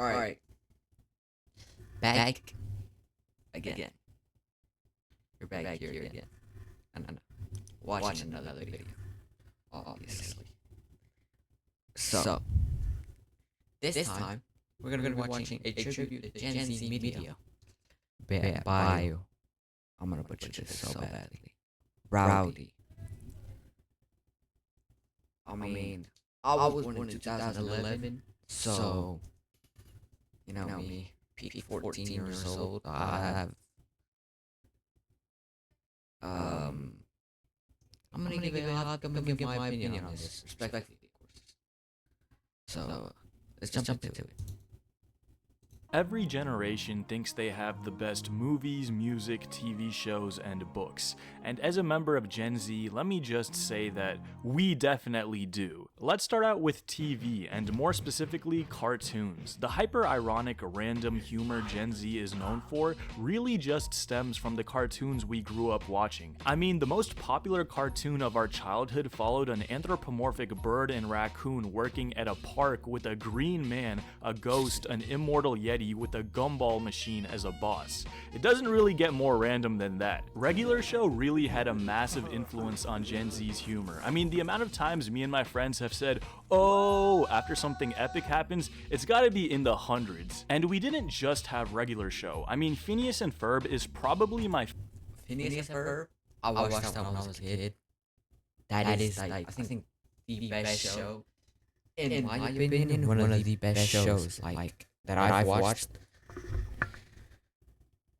Alright, back again. You're back here again. And watching another video, obviously. So, this time, we're gonna be watching a tribute to Gen Z Media by, I'm gonna butcher this so badly, Rowdy. I mean, I was born in 2011, so, you know me, 14 years old, I have, I'm gonna give my opinion on this, respectfully, of course. So, let's jump into it. Every generation thinks they have the best movies, music, TV shows, and books. And as a member of Gen Z, let me just say that we definitely do. Let's start out with TV, and more specifically, cartoons. The hyper-ironic, random humor Gen Z is known for really just stems from the cartoons we grew up watching. I mean, the most popular cartoon of our childhood followed an anthropomorphic bird and raccoon working at a park with a green man, a ghost, an immortal yeti, with a gumball machine as a boss. It doesn't really get more random than that. Regular Show really had a massive influence on Gen Z's humor. I mean, the amount of times me and my friends have said, "Oh," after something epic happens, it's gotta be in the hundreds. And we didn't just have Regular Show. I mean, Phineas and Ferb is probably my Phineas and Ferb? I watched that when I was a kid. That is, like, I think the best show. In my opinion, one of the best shows, like that I've watched.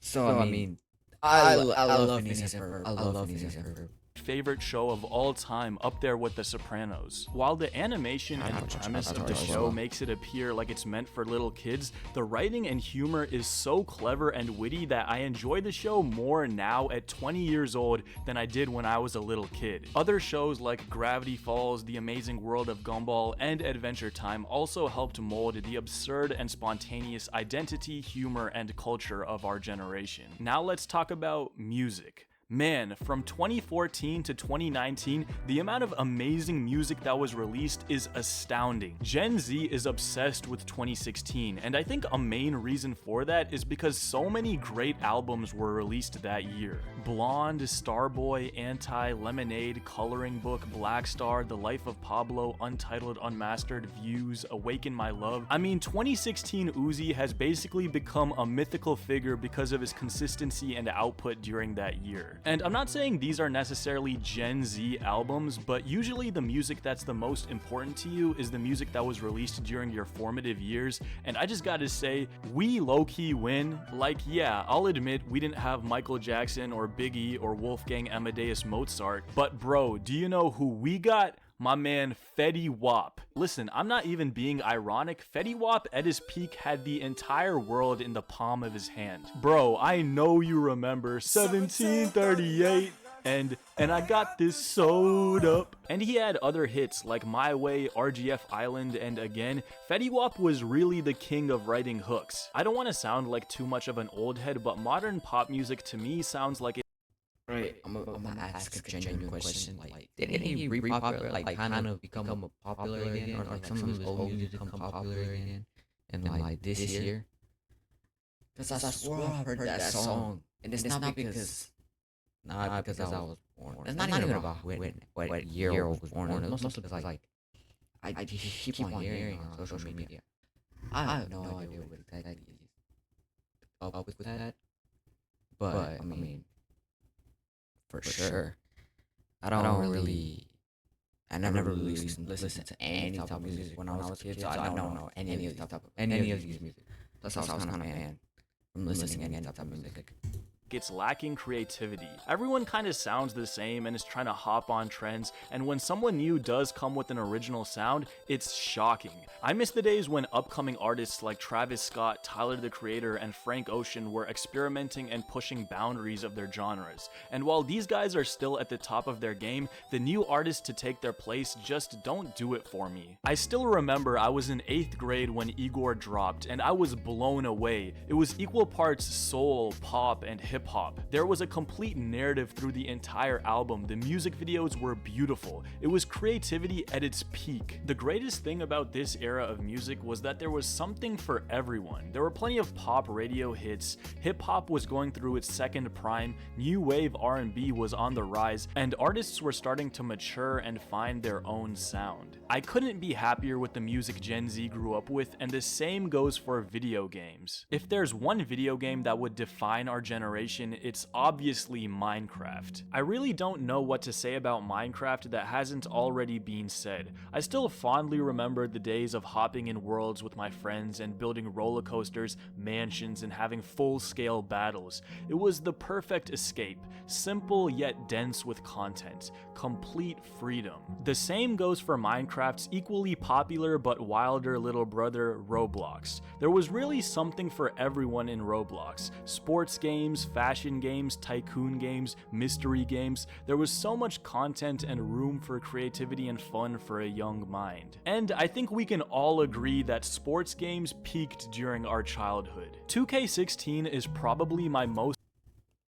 So, I mean, I love Phineas and Ferb. I love Phineas and Ferb. favorite show of all time, up there with The Sopranos. While the animation and the premise of the show makes it appear like it's meant for little kids, the writing and humor is so clever and witty that I enjoy the show more now at 20 years old than I did when I was a little kid. Other shows like Gravity Falls, The Amazing World of Gumball, and Adventure Time also helped mold the absurd and spontaneous identity, humor, and culture of our generation. Now let's talk about music. Man, from 2014 to 2019, the amount of amazing music that was released is astounding. Gen Z is obsessed with 2016, and I think a main reason for that is because so many great albums were released that year. Blonde, Starboy, Anti, Lemonade, Coloring Book, Black Star, The Life of Pablo, Untitled Unmastered, Views, Awaken My Love. I mean, 2016 Uzi has basically become a mythical figure because of his consistency and output during that year. And I'm not saying these are necessarily Gen Z albums, but usually the music that's the most important to you is the music that was released during your formative years, and I just gotta say, we low-key win. Like, yeah, I'll admit we didn't have Michael Jackson or Biggie or Wolfgang Amadeus Mozart, but bro, do you know who we got? My man Fetty Wap. Listen, I'm not even being ironic. Fetty Wap at his peak had the entire world in the palm of his hand. Bro, I know you remember 1738 and I got this sewed up. And he had other hits like My Way, RGF Island, and again, Fetty Wap was really the king of writing hooks. I don't want to sound like too much of an old head, but modern pop music to me sounds like Right, I'm gonna ask a genuine question. Like, didn't he re-popular, like, kind of become popular again, or like some of his old music become popular again, and like this year? Because I swear I've heard that song, and it's not because I was born. It's not even about what year I was born. It's mostly because like I just keep on hearing on social media. I have no idea what exactly is up with that, but I mean. For sure. I never really listened to any type of music when I was a kid, so I don't know any of these music. That's how I was kind of a fan from listening to any type of music. it's lacking creativity. Everyone kind of sounds the same and is trying to hop on trends, and when someone new does come with an original sound, it's shocking. I miss the days when upcoming artists like Travis Scott, Tyler the Creator, and Frank Ocean were experimenting and pushing boundaries of their genres. And while these guys are still at the top of their game, the new artists to take their place just don't do it for me. I still remember I was in 8th grade when Igor dropped, and I was blown away. It was equal parts soul, pop, and hip hip hop. There was a complete narrative through the entire album. The music videos were beautiful. It was creativity at its peak. The greatest thing about this era of music was that there was something for everyone. There were plenty of pop radio hits, hip hop was going through its second prime, new wave R&B was on the rise, and artists were starting to mature and find their own sound. I couldn't be happier with the music Gen Z grew up with, and the same goes for video games. If there's one video game that would define our generation, it's obviously Minecraft. I really don't know what to say about Minecraft that hasn't already been said. I still fondly remember the days of hopping in worlds with my friends and building roller coasters, mansions, and having full-scale battles. It was the perfect escape, simple yet dense with content, complete freedom. The same goes for Minecraft's equally popular but wilder little brother, Roblox. There was really something for everyone in Roblox. Sports games, fashion games, tycoon games, mystery games. There was so much content and room for creativity and fun for a young mind. And I think we can all agree that sports games peaked during our childhood. 2K16 is probably my most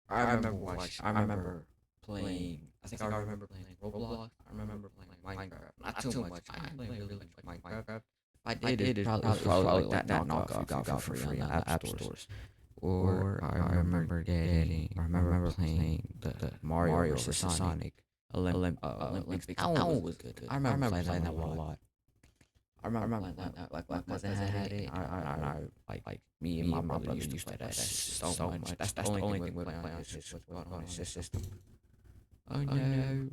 I remember playing. I think I remember playing Roblox. I remember playing Minecraft. Not too much. I didn't play really much Minecraft. I did. It was probably like that knockoff you got for free on the app stores. Or I remember playing the Mario vs. Sonic Olympics. That one was good. I remember playing that one a lot. I remember playing that. Like my cousin had it. I like me and my brother used to play that so much. That's the only thing we play on his system. Oh no.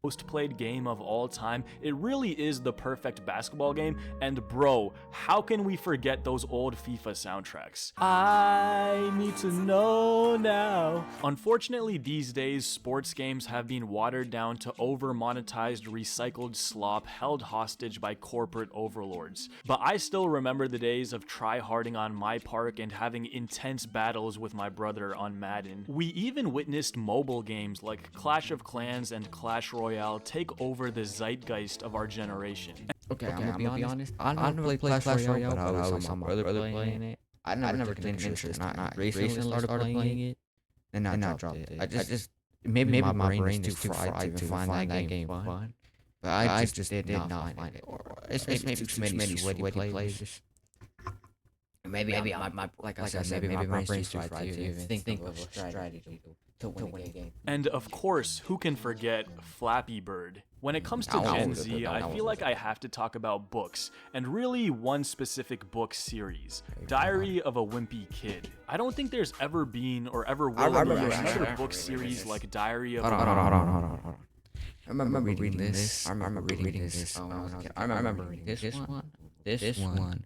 Most played game of all time. It really is the perfect basketball game, and bro, how can we forget those old FIFA soundtracks? I need to know now. Unfortunately, these days, sports games have been watered down to over-monetized recycled slop held hostage by corporate overlords. But I still remember the days of try-harding on my park and having intense battles with my brother on Madden. We even witnessed mobile games like Clash of Clans and Clash Royale take over the zeitgeist of our generation. Okay, I'm gonna be honest. I never played Clash Royale, but I always saw my brother playing it. I never took an interest. I recently started playing it, and I dropped it. I just maybe my brain is too fried to find that game fun. But I just did not find it. It's maybe too many sweaty plays. Maybe my like I said, maybe my brain's too fried to even think of a strategy to win a game. And of course, who can forget Flappy Bird? When it comes to Gen Z, I feel like I have to talk about books, and really one specific book series, Diary of a Wimpy Kid. I don't think there's ever been or ever will be another book series like Diary of a Hold on. I remember reading this. I remember reading this. I remember reading this one.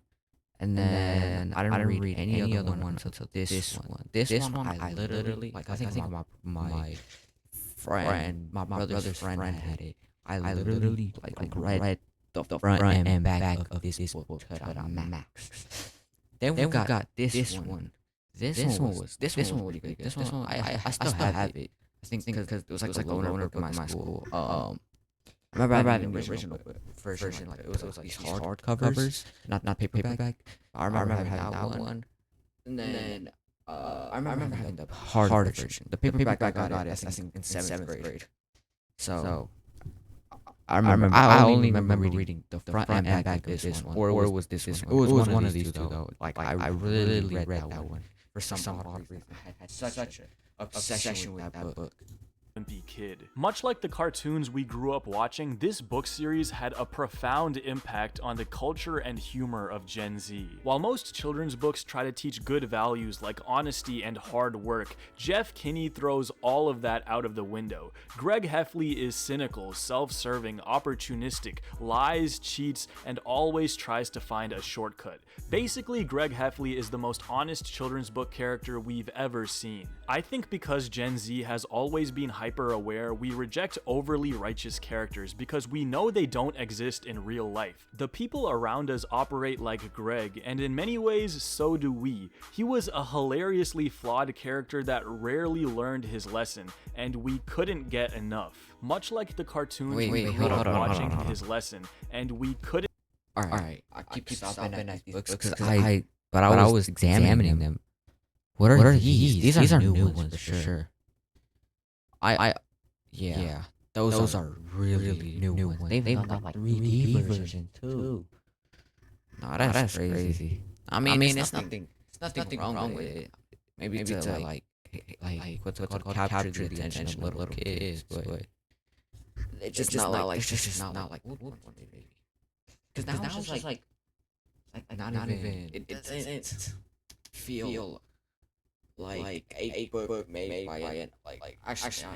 And then I didn't read any other ones until this one. This one I literally, like I think my friend, my brother's friend had it. I literally like read the front and back of this book to the max. Then we got this one. This one was really good. This one I still have it. I think because it was like a loaner book in my school. I remember having the original version, like it was like these hard covers, not paperback. I remember having that one, and then I remember having the hard version. The paperback I got it, I think in seventh grade. So I only remember reading the front and back of this one, or was this one? It was one of these two though. Like I really read that one for some odd reason. I had such an obsession with that book. Wimpy Kid. Much like the cartoons we grew up watching, this book series had a profound impact on the culture and humor of Gen Z. While most children's books try to teach good values like honesty and hard work, Jeff Kinney throws all of that out of the window. Greg Heffley is cynical, self-serving, opportunistic, lies, cheats, and always tries to find a shortcut. Basically, Greg Heffley is the most honest children's book character we've ever seen. I think because Gen Z has always been hyper-aware, we reject overly righteous characters because we know they don't exist in real life. The people around us operate like Greg, and in many ways, so do we. He was a hilariously flawed character that rarely learned his lesson, and we couldn't get enough. Much like the cartoons we grew up watching his lesson, and we couldn't. Alright, I keep stopping at these books because I was examining them. What are these? These are new ones for sure. I yeah, those are really new ones. They've even got like 3D version too. No, that's crazy. I mean, it's nothing wrong with it. Maybe to like what's it called, capture the attention of little kids, but it's just not like it's just not like old one maybe. Because now it's just like not even it doesn't feel like a book made by an actually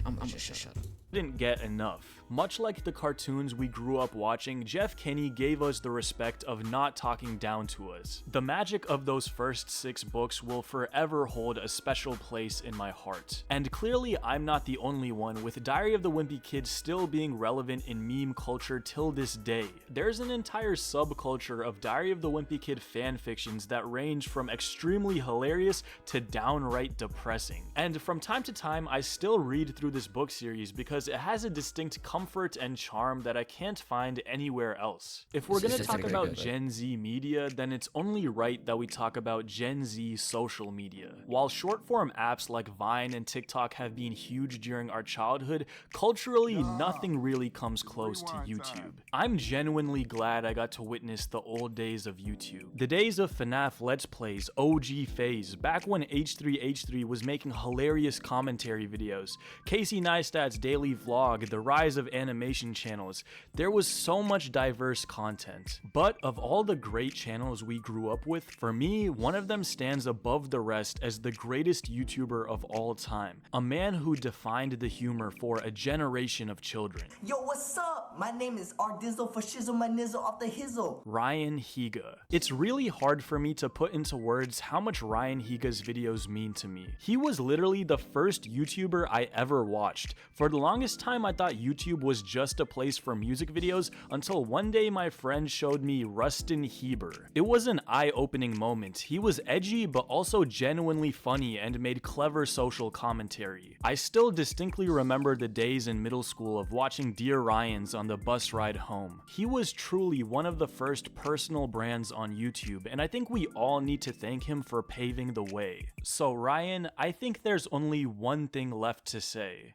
I'm just shut up. Didn't get enough. Much like the cartoons we grew up watching, Jeff Kinney gave us the respect of not talking down to us. The magic of those first 6 books will forever hold a special place in my heart. And clearly I'm not the only one, with Diary of the Wimpy Kid still being relevant in meme culture till this day. There's an entire subculture of Diary of the Wimpy Kid fanfictions that range from extremely hilarious to downright depressing. And from time to time I still read through this book series because it has a distinct comfort and charm that I can't find anywhere else. If we're gonna talk about Gen Z media, then it's only right that we talk about Gen Z social media. While short form apps like Vine and TikTok have been huge during our childhood, culturally nothing really comes close to YouTube. I'm genuinely glad I got to witness the old days of YouTube. The days of FNAF Let's Plays, OG Phase, back when H3H3 was making hilarious commentary videos, Casey Neistat's daily vlog, the rise of animation channels. There was so much diverse content. But of all the great channels we grew up with, for me, one of them stands above the rest as the greatest YouTuber of all time. A man who defined the humor for a generation of children. Yo, what's up? My name is Ardizzle for Shizzle my nizzle off the hizzle. Ryan Higa. It's really hard for me to put into words how much Ryan Higa's videos mean to me. He was literally the first YouTuber I ever watched. For the longest time I thought YouTube was just a place for music videos until one day my friend showed me Rustin Heber. It was an eye-opening moment. He was edgy but also genuinely funny and made clever social commentary. I still distinctly remember the days in middle school of watching Dear Ryans on the bus ride home. He was truly one of the first personal brands on YouTube, and I think we all need to thank him for paving the way. So Ryan, I think there's only one thing left to say.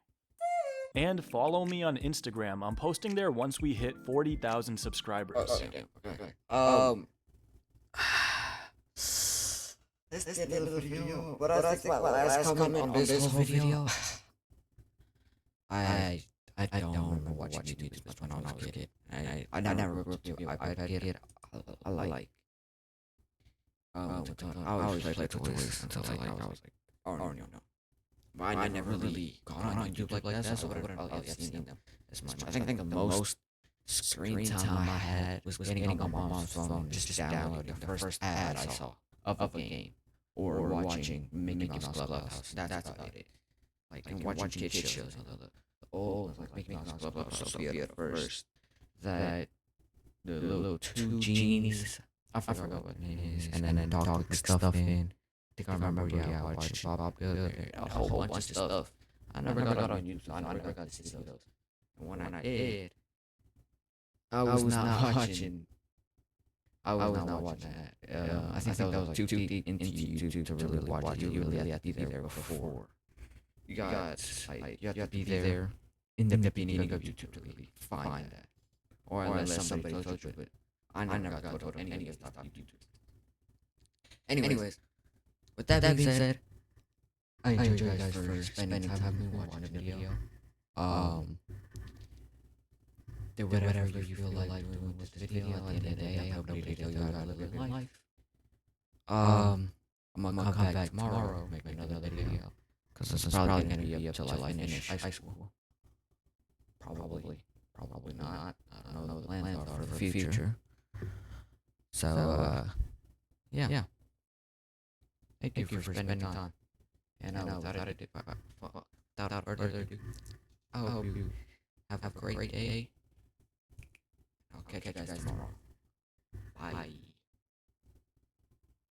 And follow me on Instagram. I'm posting there once we hit 40,000 subscribers. Okay. This is a little video. What I think my last comment on this whole video. I don't remember watching YouTube this much when I was a kid. I never grew up to be an iPad kid. I like I always played toys until I was like, oh no. But I never really gone on YouTube like that, so I wouldn't probably have seen them as much. I think the most screen time I had was getting on my mom's phone and just downloading the first ad I saw of a game, or watching Mickey Mouse Clubhouse. That's about it. Like watching kid shows, the old like Mickey Mouse Clubhouse. So at first that the little two genies, I forgot what the name is, and then talk stuff in. I think I remember, watching Bob Builder, a whole bunch of stuff. I never got on YouTube, so I never got to see those. And when I did, I was not watching. I was not watching that. I think that was like too deep into YouTube to really watch it. You really have to be there before. You have to be there in the beginning of YouTube to really find that. Or unless somebody told you, but I never got told any of that on YouTube. Anyways. With that being said, I enjoy you guys for spending time with me watching the video. Do whatever you feel like doing with this video. At the end of the day, I hope nobody tells you how to live your life. I'm gonna come back tomorrow, make another video. Because this is probably gonna be up till I finish high school. Probably not. I don't know what the plans are for the future. So, yeah. Thank you for spending time. And without further ado, I hope you have a great day. I'll catch you guys tomorrow. Bye.